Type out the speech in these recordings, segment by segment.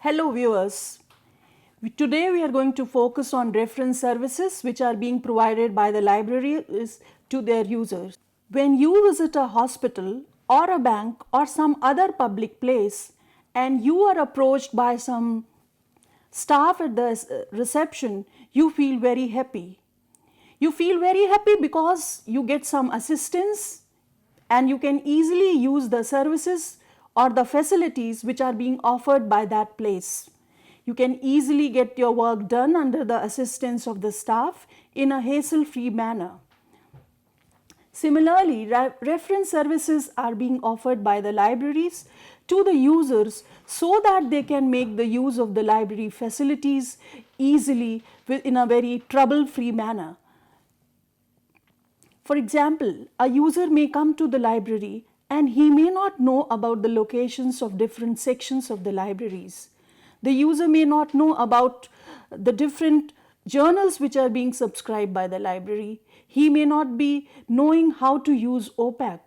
Hello viewers. Today we are going to focus on reference services which are being provided by the libraries to their users. When you visit a hospital or a bank or some other public place and you are approached by some staff at the reception, you feel very happy. You feel very happy because you get some assistance and you can easily use the services or the facilities which are being offered by that place. You can easily get your work done under the assistance of the staff in a hassle-free manner. Similarly, reference services are being offered by the libraries to the users so that they can make the use of the library facilities easily in a very trouble-free manner. For example, a user may come to the library and he may not know about the locations of different sections of the libraries. The user may not know about the different journals which are being subscribed by the library. He may not be knowing how to use OPAC.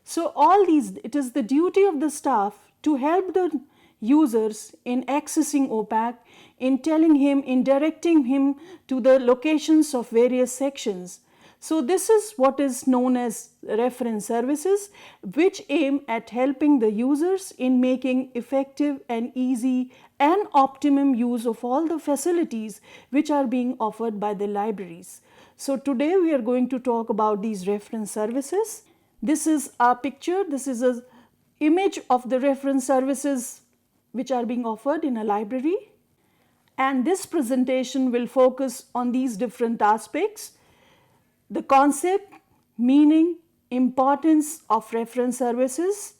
So all these, it is the duty of the staff to help the users in accessing OPAC, in telling him, in directing him to the locations of various sections. So this is what is known as reference services, which aim at helping the users in making effective and easy and optimum use of all the facilities which are being offered by the libraries. So today we are going to talk about these reference services. This is a picture, this is an image of the reference services which are being offered in a library. And this presentation will focus on these different aspects: the concept, meaning, importance of reference services,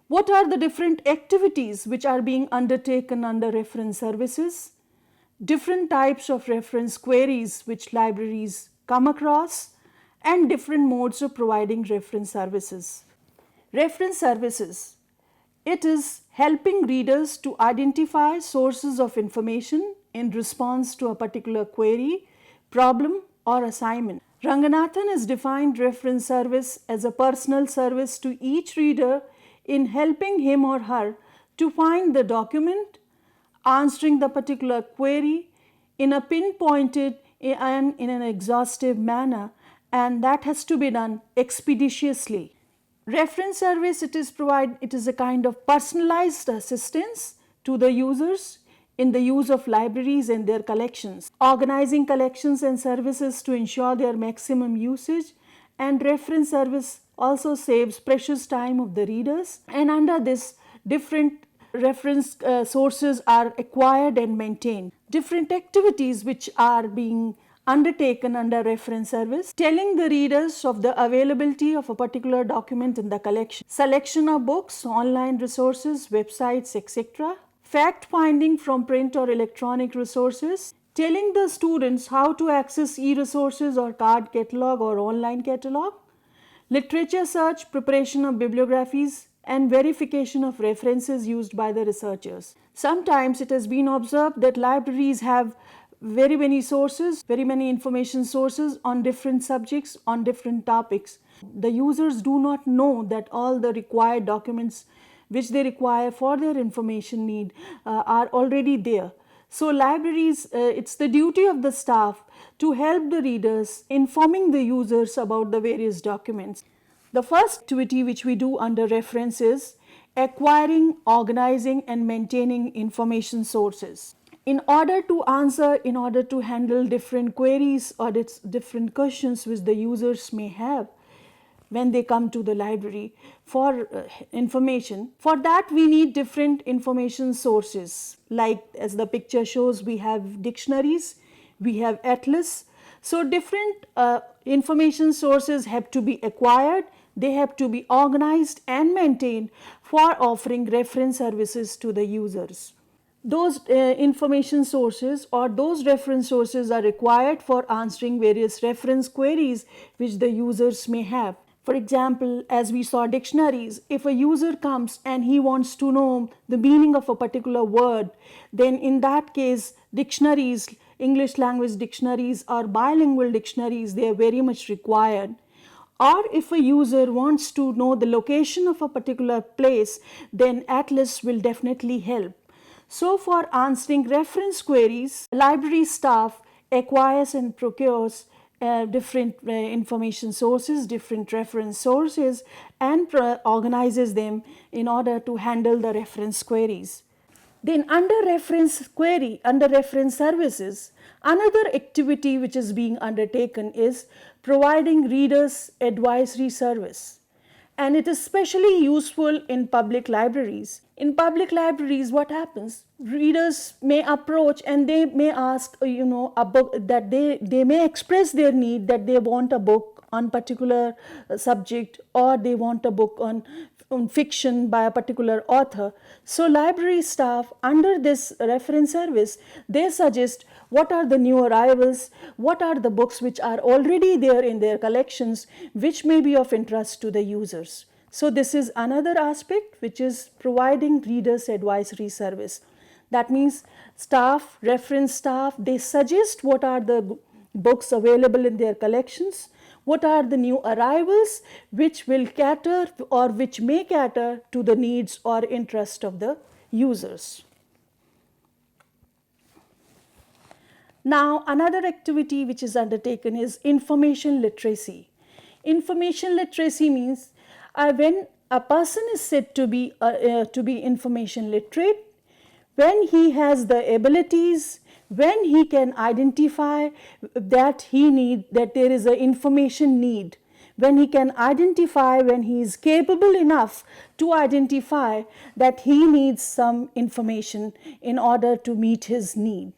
what are the different activities which are being undertaken under reference services, different types of reference queries which libraries come across, and different modes of providing reference services. Reference services, it is helping readers to identify sources of information in response to a particular query, problem, or assignment. Ranganathan has defined reference service as a personal service to each reader in helping him or her to find the document, answering the particular query in a pinpointed and in an exhaustive manner, and that has to be done expeditiously. Reference service, it is a kind of personalized assistance to the users in the use of libraries and their collections, organizing collections and services to ensure their maximum usage, and reference service also saves precious time of the readers, and under this different reference sources are acquired and maintained. Different activities which are being undertaken under reference service, telling the readers of the availability of a particular document in the collection, selection of books, online resources, websites, etc., fact finding from print or electronic resources, telling the students how to access e-resources or card catalog or online catalog, literature search, preparation of bibliographies, and verification of references used by the researchers. Sometimes it has been observed that libraries have very many sources, very many information sources on different subjects, on different topics. The users do not know that all the required documents which they require for their information need are already there. So libraries, it's the duty of the staff to help the readers informing the users about the various documents. The first activity which we do under reference is acquiring, organizing, and maintaining information sources. In order to handle different queries or different questions which the users may have when they come to the library for information, for that we need different information sources. Like as the picture shows, we have dictionaries, we have atlas. So different information sources have to be acquired, they have to be organized and maintained for offering reference services to the users. Those information sources or those reference sources are required for answering various reference queries which the users may have. For example, as we saw dictionaries, if a user comes and he wants to know the meaning of a particular word, then in that case, dictionaries, English language dictionaries or bilingual dictionaries, they are very much required. Or if a user wants to know the location of a particular place, then atlas will definitely help. So for answering reference queries, library staff acquires and procures different information sources, different reference sources, and organizes them in order to handle the reference queries. Then under reference query, under reference services, another activity which is being undertaken is providing readers advisory service. And it is especially useful in public libraries. In public libraries, what happens? Readers may approach and they may ask, a book that they may express their need that they want a book on particular subject, or they want a book on fiction by a particular author. So library staff under this reference service, they suggest what are the new arrivals, what are the books which are already there in their collections which may be of interest to the users. So this is another aspect which is providing readers advisory service. That means staff, reference staff, they suggest what are the books available in their collections, what are the new arrivals which will cater or which may cater to the needs or interest of the users. Now another activity which is undertaken is information literacy. Information literacy means when a person is said to be information literate, when he has the abilities, when he can identify that there is an information need, when he can identify, when he is capable enough to identify that he needs some information in order to meet his need.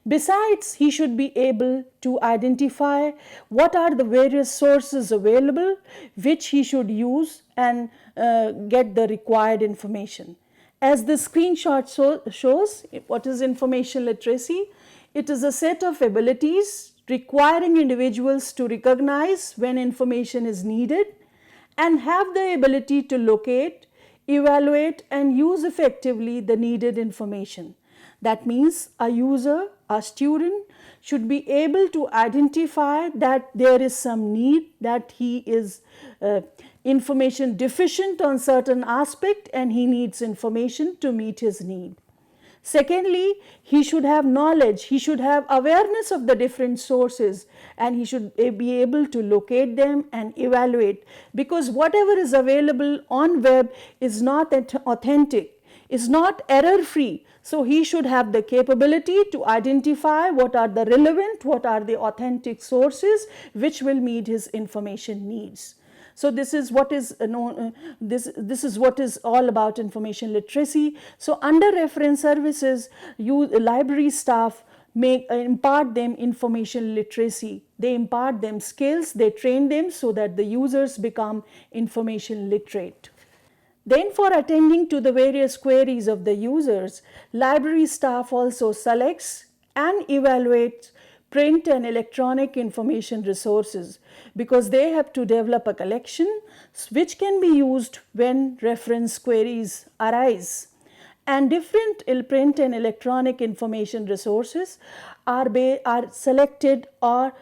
Besides, he should be able to identify what are the various sources available which he should use and get the required information. As the screenshot shows, what is information literacy? It is a set of abilities requiring individuals to recognize when information is needed and have the ability to locate, evaluate, and use effectively the needed information. That means a user, a student should be able to identify that there is some need, that he is information deficient on certain aspect and he needs information to meet his need. Secondly, he should have knowledge, he should have awareness of the different sources, and he should be able to locate them and evaluate, because whatever is available on web is not authentic, is not error free. So he should have the capability to identify what are the relevant, what are the authentic sources which will meet his information needs. So this is what is known, this is what is all about information literacy. So under reference services, library staff impart them information literacy. They impart them skills, they train them so that the users become information literate. Then for attending to the various queries of the users, library staff also selects and evaluates print and electronic information resources, because they have to develop a collection which can be used when reference queries arise. And different print and electronic information resources are selected or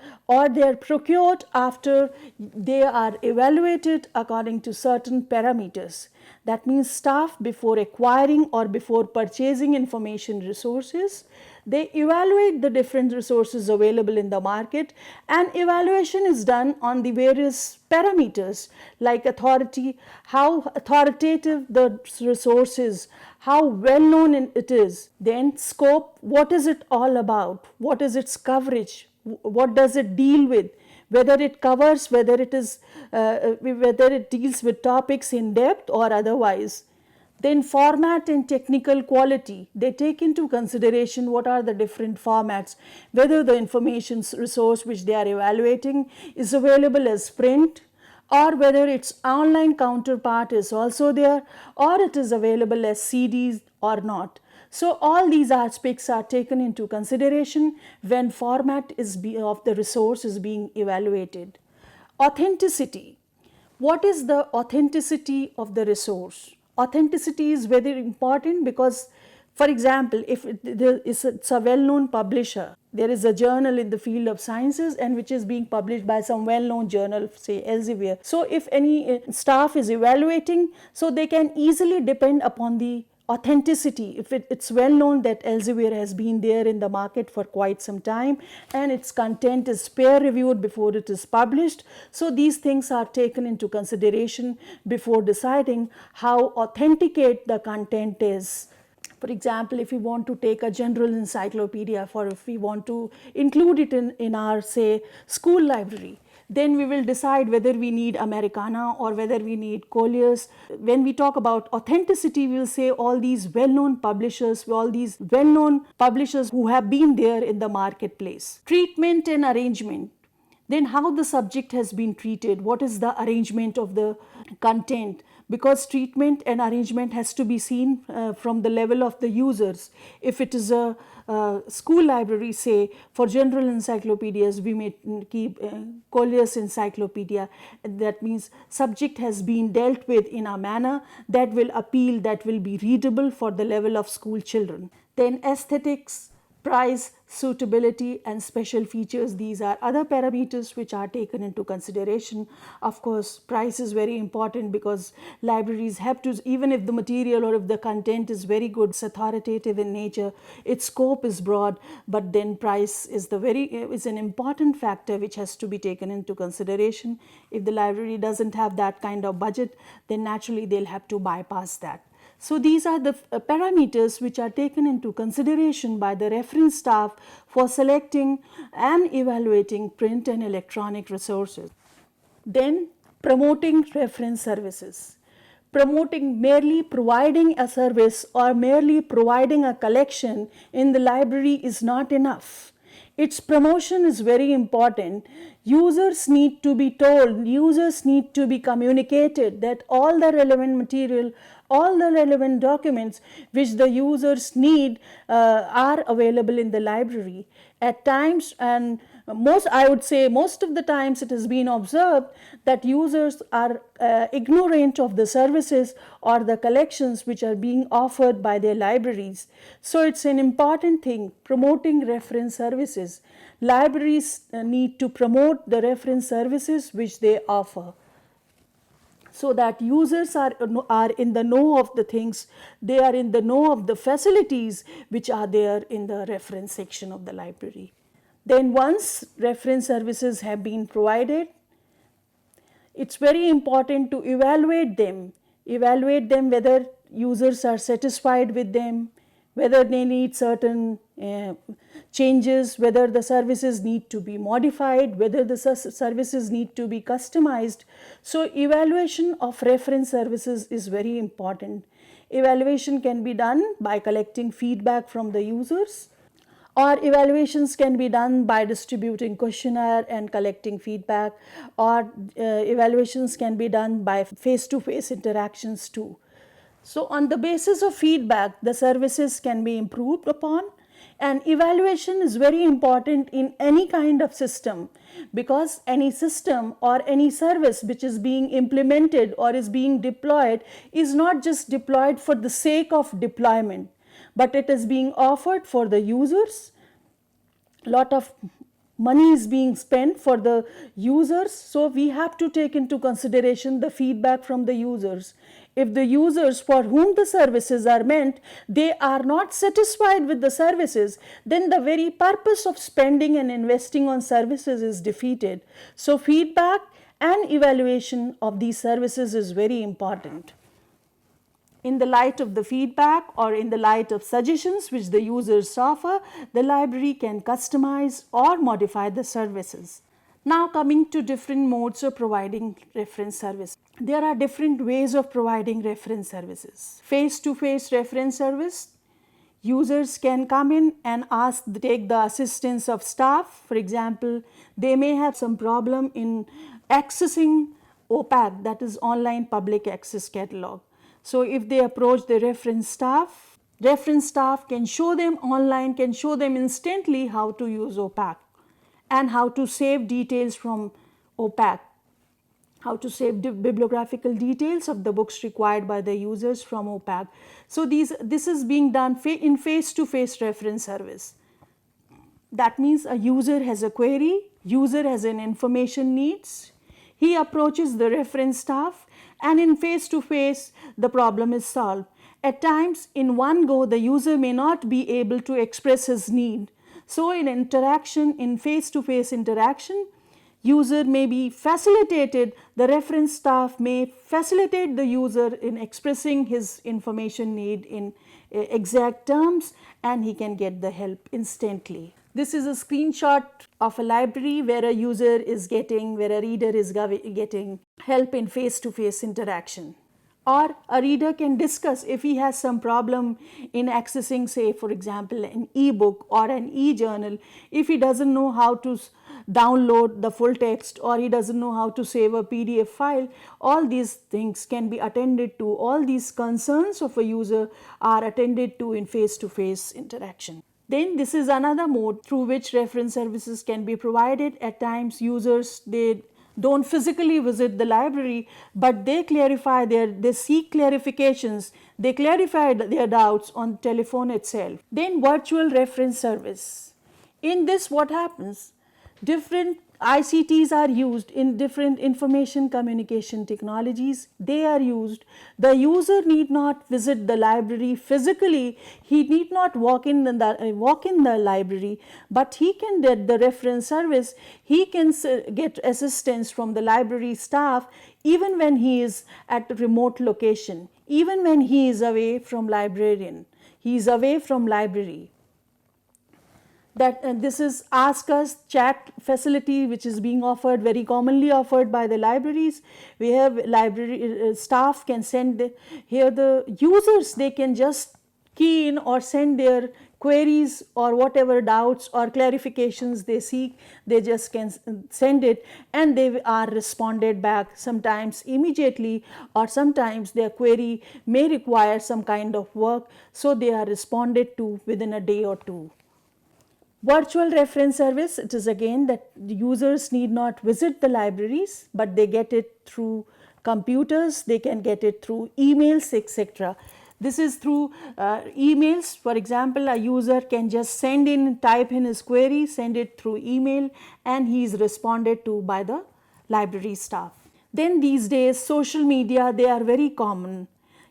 they are procured after they are evaluated according to certain parameters. That means staff, before acquiring or before purchasing information resources, they evaluate the different resources available in the market, and evaluation is done on the various parameters like authority, how authoritative the resource is, how well known it is, then scope, what is it all about, what is its coverage, what does it deal with, whether it covers, whether it deals with topics in depth or otherwise. Then format and technical quality, they take into consideration what are the different formats, whether the information resource which they are evaluating is available as print, or whether its online counterpart is also there, or it is available as CDs or not. So all these aspects are taken into consideration when format of the resource is being evaluated. Authenticity. What is the authenticity of the resource? Authenticity is very important because, for example, if it's a well-known publisher, there is a journal in the field of sciences and which is being published by some well-known journal, say Elsevier. So if any staff is evaluating, so they can easily depend upon the authenticity. If it's well known that Elsevier has been there in the market for quite some time and its content is peer reviewed before it is published. So these things are taken into consideration before deciding how authenticate the content is. For example, if we want to take a general encyclopedia, for if we want to include it in our, say, school library, then we will decide whether we need Americana or whether we need Collier's. When we talk about authenticity, we will say all these well-known publishers who have been there in the marketplace. Treatment and arrangement. Then how the subject has been treated, what is the arrangement of the content, because treatment and arrangement has to be seen from the level of the users. If it is a school library, say for general encyclopedias, we may keep Collier's encyclopedia. That means subject has been dealt with in a manner that will appeal, that will be readable for the level of school children. Then aesthetics, price, suitability and special features, these are other parameters which are taken into consideration. Of course, price is very important because libraries have to, even if the material or if the content is very good, it's authoritative in nature, its scope is broad, but then price is an important factor which has to be taken into consideration. If the library doesn't have that kind of budget, then naturally they'll have to bypass that. So these are the parameters which are taken into consideration by the reference staff for selecting and evaluating print and electronic resources. Then promoting reference services. Promoting merely providing a service or merely providing a collection in the library is not enough. Its promotion is very important. Users need to be told, users need to be communicated that all the relevant material, all the relevant documents which the users need are available in the library. At times, and I would say most of the times, it has been observed that users are ignorant of the services or the collections which are being offered by their libraries. So it's an important thing, promoting reference services. Libraries need to promote the reference services which they offer, so that users are in the know of the things, they are in the know of the facilities which are there in the reference section of the library. Then once reference services have been provided, it's very important to evaluate them whether users are satisfied with them, whether they need certain changes, whether the services need to be modified, whether the services need to be customized. So evaluation of reference services is very important. Evaluation can be done by collecting feedback from the users, or evaluations can be done by distributing questionnaire and collecting feedback, or evaluations can be done by face-to-face interactions too. So on the basis of feedback, the services can be improved upon, and evaluation is very important in any kind of system, because any system or any service which is being implemented or is being deployed is not just deployed for the sake of deployment, but it is being offered for the users. A lot of money is being spent for the users, so we have to take into consideration the feedback from the users. If the users for whom the services are meant, they are not satisfied with the services, then the very purpose of spending and investing on services is defeated. So feedback and evaluation of these services is very important. In the light of the feedback or in the light of suggestions which the users offer, the library can customize or modify the services. Now coming to different modes of providing reference service. There are different ways of providing reference services. Face-to-face reference service. Users can come in and take the assistance of staff. For example, they may have some problem in accessing OPAC, that is Online Public Access Catalog. So if they approach the reference staff can show them online, can show them instantly how to use OPAC and how to save details from OPAC, how to save bibliographical details of the books required by the users from OPAC. So this is being done in face-to-face reference service. That means a user has a query, user has an information needs, he approaches the reference staff, and in face-to-face the problem is solved. At times, in one go, the user may not be able to express his need. So, in face-to-face interaction, user may be facilitated, the reference staff may facilitate the user in expressing his information need in exact terms, and he can get the help instantly. This is a screenshot of a library where a user is getting, where a reader is getting help in face-to-face interaction. Or a reader can discuss if he has some problem in accessing, say for example, an e-book or an e-journal, if he doesn't know how to download the full text, or he doesn't know how to save a PDF file, all these things can be attended to. All these concerns of a user are attended to in face-to-face interaction. Then this is another mode through which reference services can be provided. At times users, they don't physically visit the library, but they seek clarifications, they clarify their doubts on telephone itself. Then virtual reference service. In this, what happens? Different ICTs are used in different information communication technologies. They are used. The user need not visit the library physically. He need not walk in the library, but he can get the reference service. He can get assistance from the library staff even when he is at a remote location, even when he is away from librarian. He is away from library. This is Ask Us chat facility, which is being offered, very commonly offered by the libraries. We have library staff can send here the users, they can just key in or send their queries or whatever doubts or clarifications they seek, they just can send it and they are responded back, sometimes immediately, or sometimes their query may require some kind of work, so they are responded to within a day or two. Virtual reference service, it is again that the users need not visit the libraries, but they get it through computers, they can get it through emails, etc. This is through emails. For example, a user can just type in his query, send it through email, and he is responded to by the library staff. Then these days, social media, they are very common.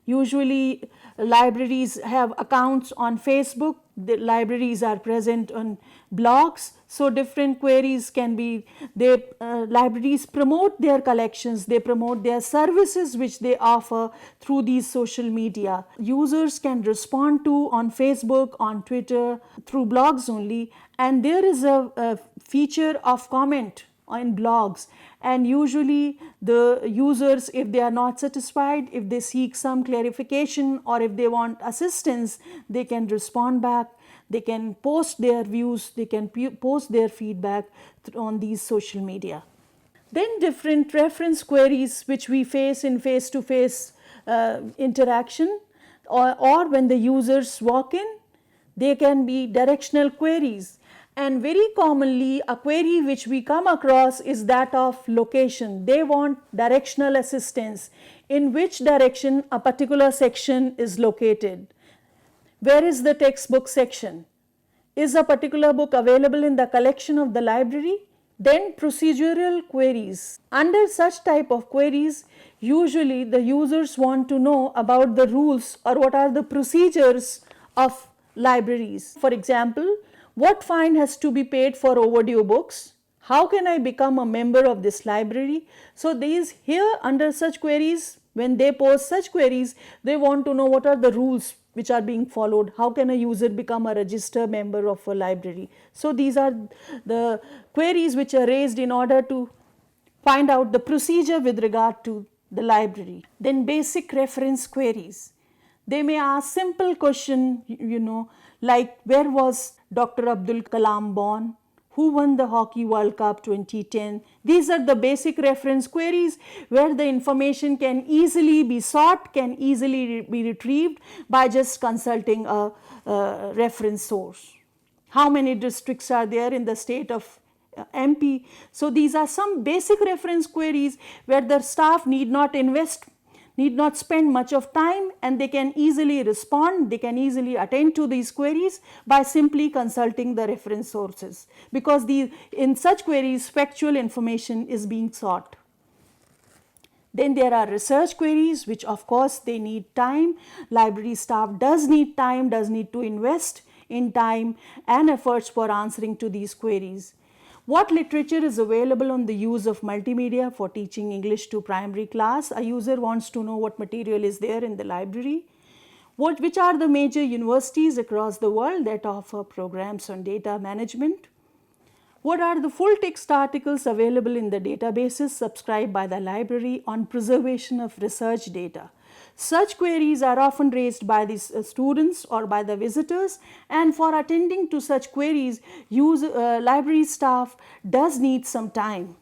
Usually libraries have accounts on Facebook, the libraries are present on blogs, so different queries can be, libraries promote their collections, they promote their services which they offer through these social media. Users can respond to on Facebook, on Twitter, through blogs only, and there is a feature of comment in blogs, and usually the users, if they are not satisfied, if they seek some clarification or if they want assistance, they can respond back, they can post their views, they can post their feedback on these social media. Then different reference queries which we face in face-to-face interaction, or when the users walk in, they can be directional queries. And very commonly a query which we come across is that of location. They want directional assistance, in which direction a particular section is located. Where is the textbook section? Is a particular book available in the collection of the library? Then procedural queries. Under such type of queries, usually the users want to know about the rules or what are the procedures of libraries. For example, what fine has to be paid for overdue books? How can I become a member of this library? So these here under such queries, when they pose such queries, they want to know what are the rules which are being followed. How can a user become a registered member of a library? So these are the queries which are raised in order to find out the procedure with regard to the library. Then basic reference queries. They may ask simple question, like where was Dr. Abdul Kalam born? Who won the Hockey World Cup 2010? These are the basic reference queries where the information can easily be sought, can easily be retrieved by just consulting a reference source. How many districts are there in the state of MP? So these are some basic reference queries where the staff need not spend much of time, and they can easily respond, they can easily attend to these queries by simply consulting the reference sources, because in such queries factual information is being sought. Then there are research queries, which of course they need time. Library staff does need time, does need to invest in time and efforts for answering to these queries. What literature is available on the use of multimedia for teaching English to primary class? A user wants to know what material is there in the library. Which are the major universities across the world that offer programs on data management? What are the full text articles available in the databases subscribed by the library on preservation of research data? Such queries are often raised by the students or by the visitors, and for attending to such queries, library staff does need some time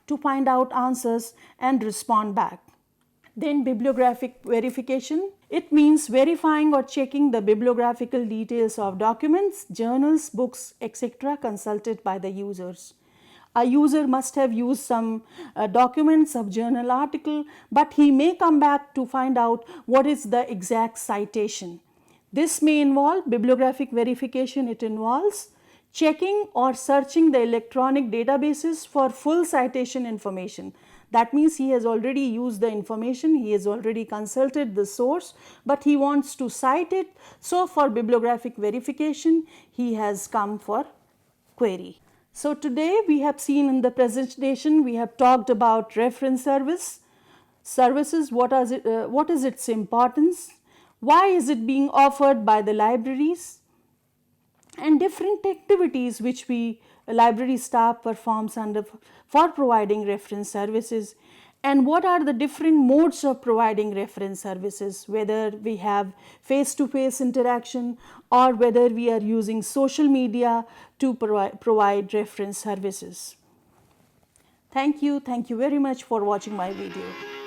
to find out answers and respond back. Then bibliographic verification. It means verifying or checking the bibliographical details of documents, journals, books, etc. consulted by the users. A user must have used some documents of journal article, but he may come back to find out what is the exact citation. This may involve bibliographic verification. It involves checking or searching the electronic databases for full citation information. That means he has already used the information, he has already consulted the source, but he wants to cite it. So for bibliographic verification, he has come for query. So today we have seen in the presentation, we have talked about reference services, what is its importance, why is it being offered by the libraries, and different activities which library staff performs for providing reference services, and what are the different modes of providing reference services, whether we have face-to-face interaction or whether we are using social media to provide reference services. Thank you very much for watching my video.